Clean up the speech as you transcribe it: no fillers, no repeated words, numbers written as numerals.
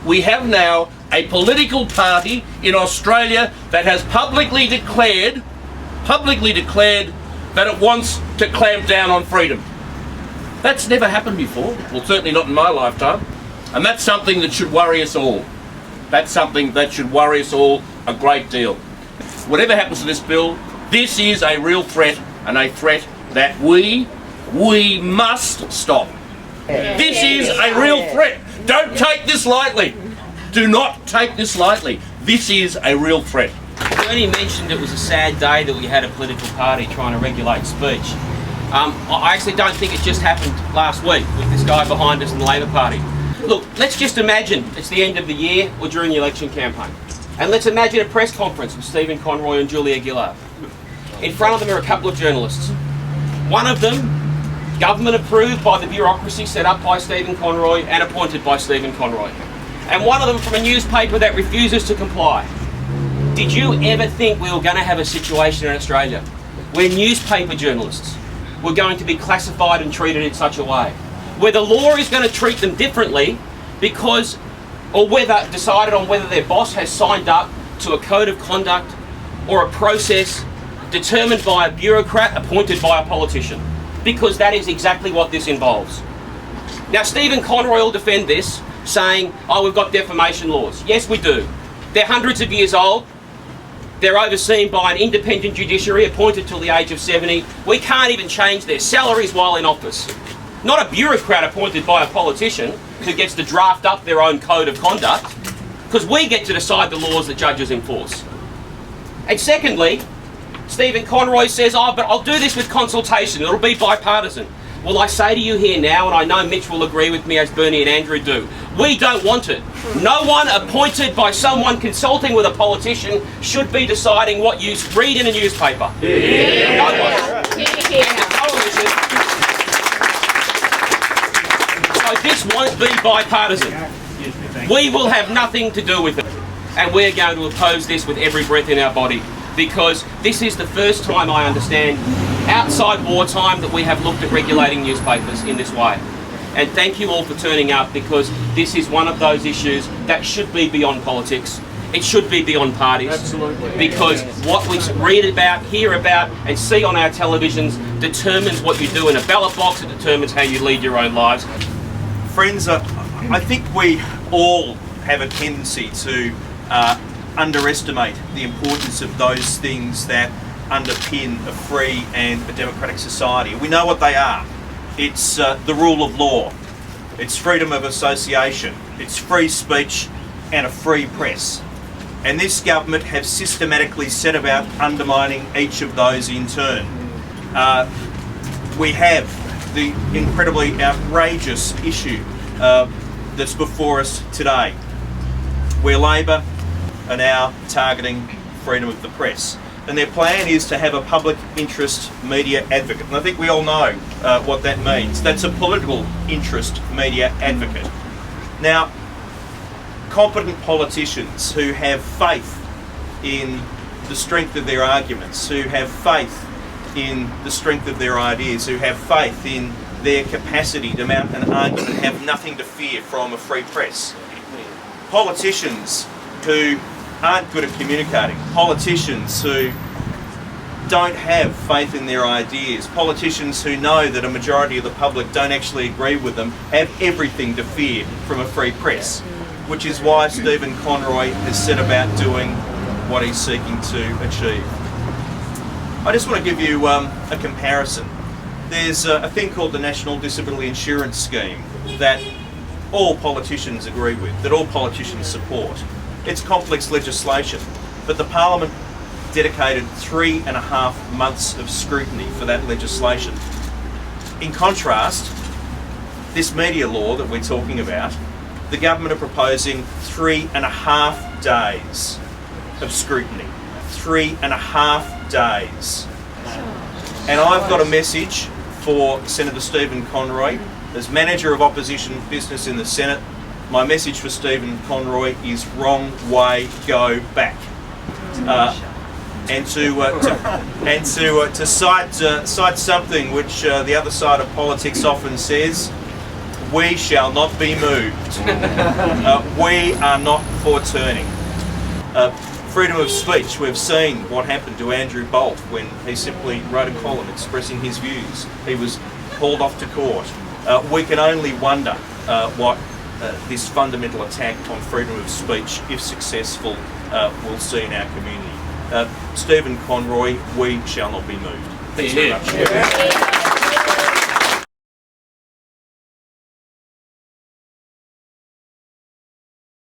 we have now a political party in Australia that has publicly declared that it wants to clamp down on freedom. That's never happened before, well certainly not in my lifetime, and that's something that should worry us all. That's something that should worry us all a great deal. Whatever happens to this bill, this is a real threat, and a threat that we must stop. This is a real threat. Don't take this lightly. Do not take this lightly. This is a real threat. Bernie mentioned it was a sad day that we had a political party trying to regulate speech. I actually don't think it just happened last week with this guy behind us in the Labor Party. Look, let's just imagine it's the end of the year or during the election campaign. And let's imagine a press conference with Stephen Conroy and Julia Gillard. In front of them are a couple of journalists. One of them, government approved by the bureaucracy set up by Stephen Conroy and appointed by Stephen Conroy. And one of them from a newspaper that refuses to comply. Did you ever think we were going to have a situation in Australia where newspaper journalists were going to be classified and treated in such a way? Where the law is going to treat them differently because, or whether decided on whether their boss has signed up to a code of conduct or a process determined by a bureaucrat appointed by a politician. Because that is exactly what this involves. Now Stephen Conroy will defend this, saying, oh, we've got defamation laws. Yes, we do. They're hundreds of years old. They're overseen by an independent judiciary appointed till the age of 70. We can't even change their salaries while in office. Not a bureaucrat appointed by a politician who gets to draft up their own code of conduct, because we get to decide the laws that judges enforce. And secondly, Stephen Conroy says, oh, but I'll do this with consultation, it'll be bipartisan. Well, I say to you here now, and I know Mitch will agree with me as Bernie and Andrew do, we don't want it. No one appointed by someone consulting with a politician should be deciding what you read in a newspaper. Yeah. No one. Coalition. So this won't be bipartisan. We will have nothing to do with it. And we're going to oppose this with every breath in our body, because this is the first time I understand outside wartime that we have looked at regulating newspapers in this way. And thank you all for turning up, because this is one of those issues that should be beyond politics. It should be beyond parties. Absolutely. Because what we read about, hear about and see on our televisions determines what you do in a ballot box. It determines how you lead your own lives. Friends, I think we all have a tendency to underestimate the importance of those things that underpin a free and a democratic society. We know what they are. It's the rule of law, it's freedom of association, it's free speech and a free press. And this government has systematically set about undermining each of those in turn. We have the incredibly outrageous issue that's before us today, where Labor are now targeting freedom of the press. And their plan is to have a public interest media advocate. And I think we all know what that means. That's a political interest media advocate. Now, competent politicians who have faith in the strength of their arguments, who have faith in the strength of their ideas, who have faith in their capacity to mount an argument, have nothing to fear from a free press. Politicians who aren't good at communicating, politicians who don't have faith in their ideas, politicians who know that a majority of the public don't actually agree with them, have everything to fear from a free press, which is why Stephen Conroy has set about doing what he's seeking to achieve. I just want to give you a comparison. There's a thing called the National Disability Insurance Scheme that all politicians agree with, that all politicians support. It's complex legislation, but the Parliament dedicated 3.5 months of scrutiny for that legislation. In contrast, this media law that we're talking about, the government are proposing 3.5 days of scrutiny. 3.5 days. And I've got a message for Senator Stephen Conroy. As Manager of Opposition Business in the Senate, my message for Stephen Conroy is wrong way, go back. And to cite something which the other side of politics often says, We shall not be moved. We are not for turning. Freedom of speech, we've seen what happened to Andrew Bolt when he simply wrote a column expressing his views. He was hauled off to court. We can only wonder what this fundamental attack on freedom of speech, if successful, will see in our community. Stephen Conroy, we shall not be moved. Thanks very much.